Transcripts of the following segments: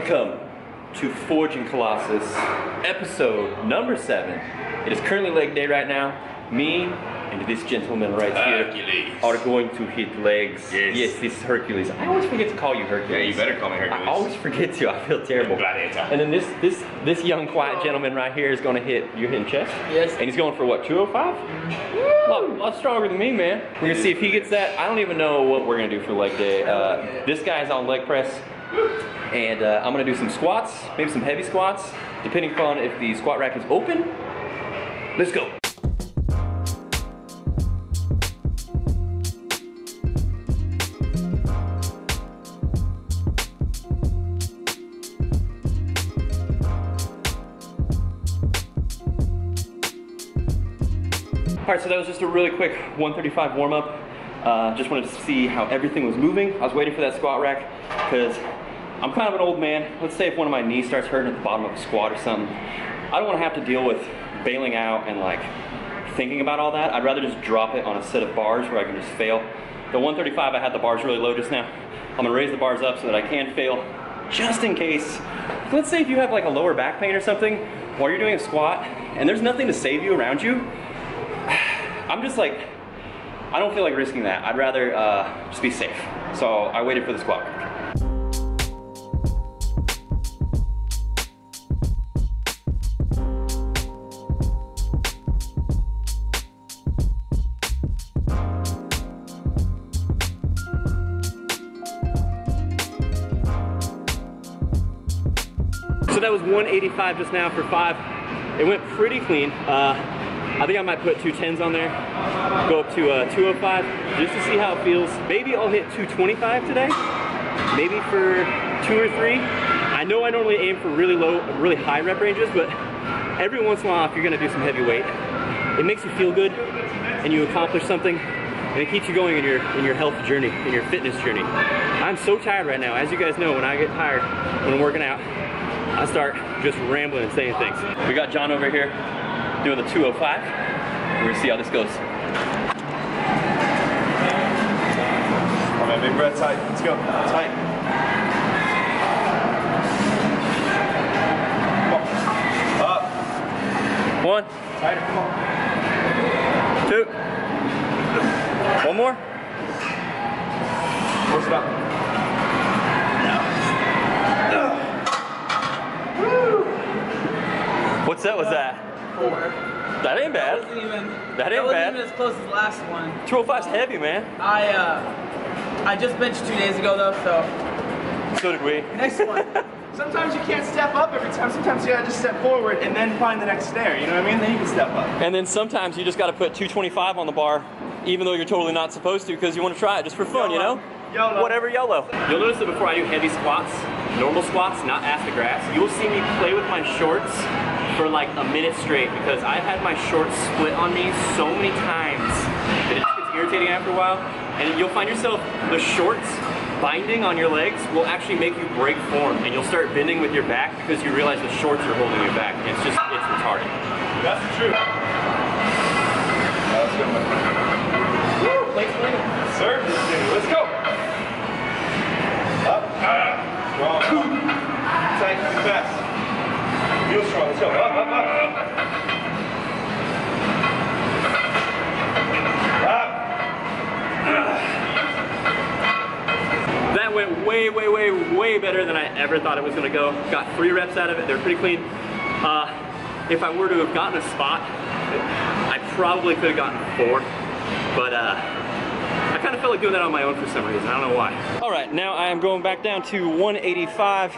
Welcome to Forging Colossus, episode number 7. It is currently leg day right now. Me and this gentleman right here are going to hit legs. Yes, this is Hercules. I always forget to call you Hercules. Yeah, you better call me Hercules. I always forget to. I feel terrible. Gladiator. And then this young, quiet gentleman right here is going to hit. You're hitting chest. Yes. And he's going for what? 205? A lot stronger than me, man. We're gonna see if he gets that. I don't even know what we're gonna do for leg day. This guy's on leg press, and I'm gonna do some squats, maybe some heavy squats, depending upon if the squat rack is open. Let's go. All right, so that was just a really quick 135 warm-up. Just wanted to see how everything was moving. I was waiting for that squat rack because I'm kind of an old man. Let's say if one of my knees starts hurting at the bottom of a squat or something, I don't want to have to deal with bailing out and like thinking about all that. I'd rather just drop it on a set of bars where I can just fail. The 135, I had the bars really low just now. I'm gonna raise the bars up so that I can fail just in case. Let's say if you have like a lower back pain or something while you're doing a squat and there's nothing to save you around you, I'm just like, I don't feel like risking that. I'd rather just be safe. So I waited for the squat. So that was 185 just now for 5. It went pretty clean. I think I might put 2 10s on there, go up to 205 just to see how it feels. Maybe I'll hit 225 today, maybe for 2 or 3. I know I normally aim for really low, really high rep ranges, but every once in a while, if you're gonna do some heavy weight, it makes you feel good and you accomplish something and it keeps you going in your health journey, in your fitness journey. I'm so tired right now. As you guys know, when I get tired, when I'm working out, I start just rambling and saying things. We got John over here doing the 205. We're gonna see how this goes. All right, big breath, tight. Let's go. Tight. Come on. Up. 1. Tighter, come on. 2. 1 more. Force it up. What set was that? 4. That ain't bad. That ain't bad. Even as close as last one. 205's heavy, man. I just benched 2 days ago though, so. So did we. Next one. Sometimes you can't step up every time. Sometimes you gotta just step forward and then find the next stair. You know what I mean? Then you can step up. And then sometimes you just gotta put 225 on the bar, even though you're totally not supposed to, because you want to try it just for fun, you know? YOLO. Whatever, YOLO. You'll notice that before I do heavy squats, normal squats, not ass to grass, you'll see me play with my shorts for like a minute straight, because I've had my shorts split on me so many times that it just gets irritating after a while. And you'll find yourself, the shorts binding on your legs will actually make you break form, and you'll start bending with your back because you realize the shorts are holding you back. It's retarded. That's the truth. That was good one. Woo, legs clean. Yes, sir. Let's go. Up. Strong. Tight. Fast. Feel strong. Let's go. Up, up, up. That went way, way, way, way better than I ever thought it was gonna go. Got 3 reps out of it. They're pretty clean. If I were to have gotten a spot, I probably could have gotten 4, but I kind of felt like doing that on my own for some reason. I don't know why. All right, now I am going back down to 185.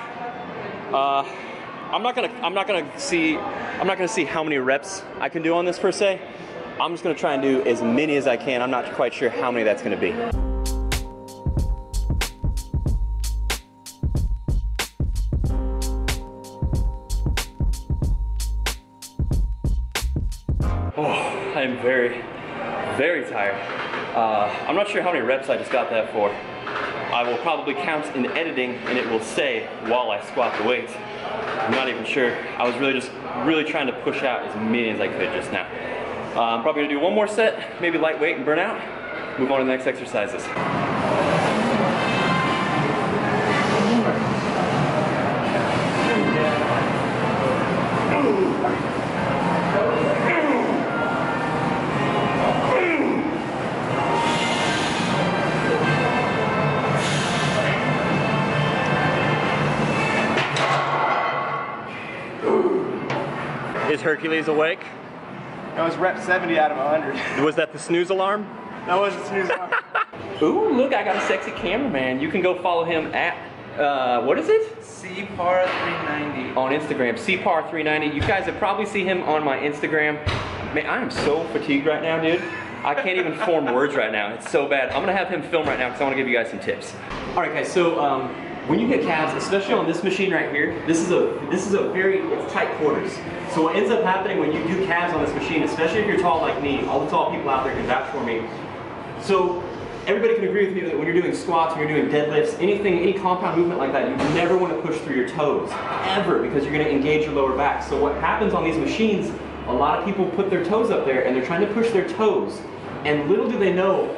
I'm not gonna see how many reps I can do on this per se. I'm just gonna try and do as many as I can. I'm not quite sure how many that's gonna be. I am very, very tired. I'm not sure how many reps I just got that for. I will probably count in editing and it will say while I squat the weight. I'm not even sure. I was really trying to push out as many as I could just now. I'm probably gonna do 1 more set, maybe lightweight and burn out. Move on to the next exercises. Is Hercules awake? That was rep 70 out of 100. Was that the snooze alarm? That was a snooze alarm. Ooh, look, I got a sexy cameraman. You can go follow him at, what is it? CPAR390. On Instagram, CPAR390. You guys have probably seen him on my Instagram. Man, I am so fatigued right now, dude. I can't even form words right now. It's so bad. I'm gonna have him film right now because I wanna give you guys some tips. All right, guys, so when you hit calves, especially on this machine right here, this is a very, it's tight quarters. So what ends up happening when you do calves on this machine, especially if you're tall like me, all the tall people out there can vouch for me. So everybody can agree with me that when you're doing squats, when you're doing deadlifts, anything, any compound movement like that, you never want to push through your toes, ever, because you're going to engage your lower back. So what happens on these machines, a lot of people put their toes up there and they're trying to push their toes, and little do they know,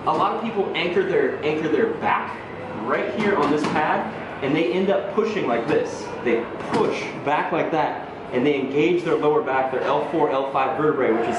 a lot of people anchor their back right here on this pad, and they end up pushing like this. They push back like that, and they engage their lower back, their L4, L5 vertebrae, which is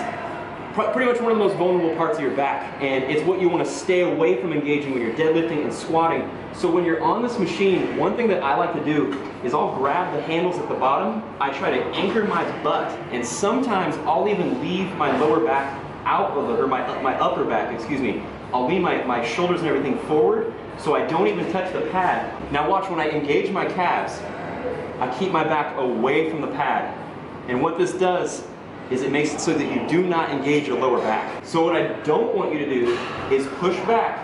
pretty much one of the most vulnerable parts of your back, and it's what you want to stay away from engaging when you're deadlifting and squatting. So when you're on this machine, one thing that I like to do is I'll grab the handles at the bottom, I try to anchor my butt, and sometimes I'll even leave my lower back out of the, or my upper back, excuse me. I'll lean my shoulders and everything forward, so I don't even touch the pad. Now watch, when I engage my calves, I keep my back away from the pad. And what this does is it makes it so that you do not engage your lower back. So what I don't want you to do is push back,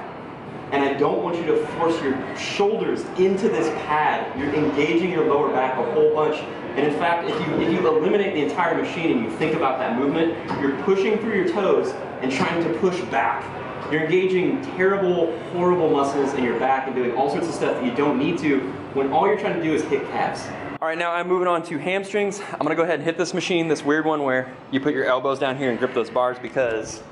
and I don't want you to force your shoulders into this pad. You're engaging your lower back a whole bunch. And in fact, if you eliminate the entire machine and you think about that movement, you're pushing through your toes and trying to push back. You're engaging terrible, horrible muscles in your back and doing all sorts of stuff that you don't need to when all you're trying to do is hit calves. All right, now I'm moving on to hamstrings. I'm gonna go ahead and hit this machine, this weird one where you put your elbows down here and grip those bars, because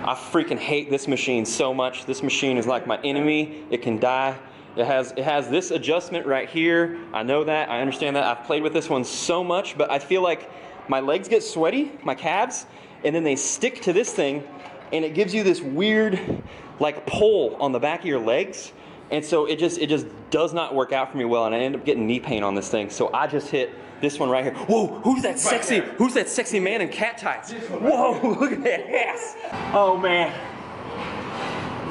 I freaking hate this machine so much. This machine is like my enemy. It can die. It has this adjustment right here. I know that, I understand that. I've played with this one so much, but I feel like my legs get sweaty, my calves, and then they stick to this thing, and it gives you this weird like pull on the back of your legs. And so it just does not work out for me well, and I end up getting knee pain on this thing. So I just hit this one right here. Whoa, who's that sexy man in cat tights? Whoa, look at that ass. Oh man.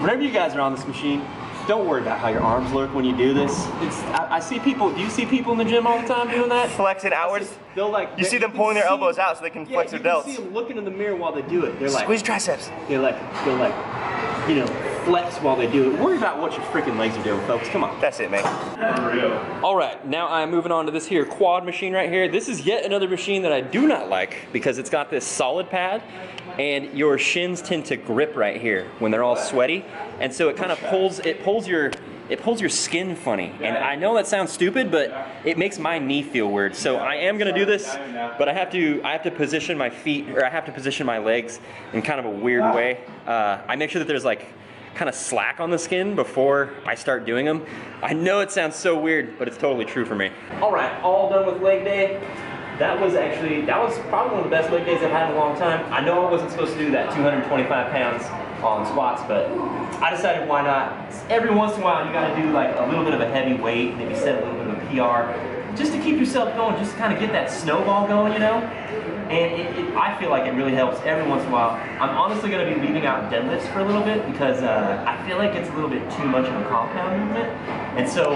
Whenever you guys are on this machine, don't worry about how your arms look when you do this. I see people, do you see people in the gym all the time doing that? Flexing outwards. They'll like, you see them pulling their elbows out so they can flex their delts. You see them looking in the mirror while they do it. They're like, squeeze triceps. They'll like, you know, flex while they do it. Worry about what your freaking legs are doing, folks. Come on. That's it, man. All right, now I'm moving on to this here quad machine right here. This is yet another machine that I do not like because it's got this solid pad, and your shins tend to grip right here when they're all sweaty, and so it kind of pulls your skin funny. And I know that sounds stupid, but it makes my knee feel weird. So I am gonna do this, but I have to position my feet, or I have to position my legs in kind of a weird way. I make sure that there's like kind of slack on the skin before I start doing them. I know it sounds so weird, but it's totally true for me. All right, all done with leg day. That was probably one of the best leg days I've had in a long time. I know I wasn't supposed to do that 225 pounds on squats, but I decided why not. Every once in a while you gotta do like a little bit of a heavy weight, maybe set a little bit of a PR, just to keep yourself going, just to kind of get that snowball going, you know? And I feel like it really helps every once in a while. I'm honestly gonna be leaving out deadlifts for a little bit because I feel like it's a little bit too much of a compound movement. And so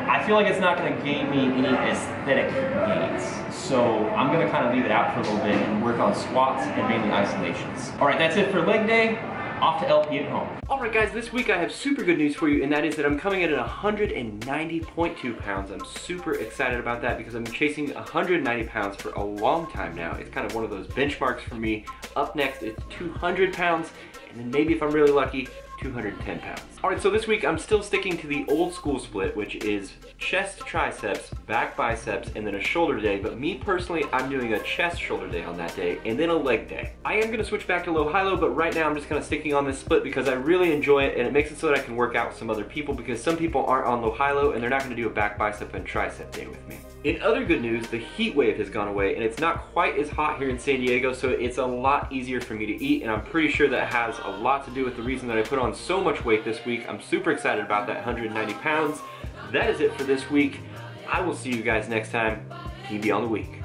I feel like it's not gonna gain me any aesthetic gains. So I'm gonna kind of leave it out for a little bit and work on squats and mainly isolations. All right, that's it for leg day. Off to LP at home. All right guys, this week I have super good news for you, and that is that I'm coming in at 190.2 pounds. I'm super excited about that because I'm chasing 190 pounds for a long time now. It's kind of one of those benchmarks for me. Up next, it's 200 pounds, and then maybe if I'm really lucky, 210 pounds. All right, so this week I'm still sticking to the old school split, which is chest triceps, back biceps, and then a shoulder day. But me personally, I'm doing a chest shoulder day on that day, and then a leg day. I am gonna switch back to low high-low, but right now I'm just kind of sticking on this split because I really enjoy it, and it makes it so that I can work out with some other people, because some people aren't on low high-low and they're not gonna do a back bicep and tricep day with me. In other good news, the heat wave has gone away, and it's not quite as hot here in San Diego, so it's a lot easier for me to eat, and I'm pretty sure that has a lot to do with the reason that I put on so much weight this week. I'm super excited about that 190 pounds. That is it for this week. I will see you guys next time. TV on the week.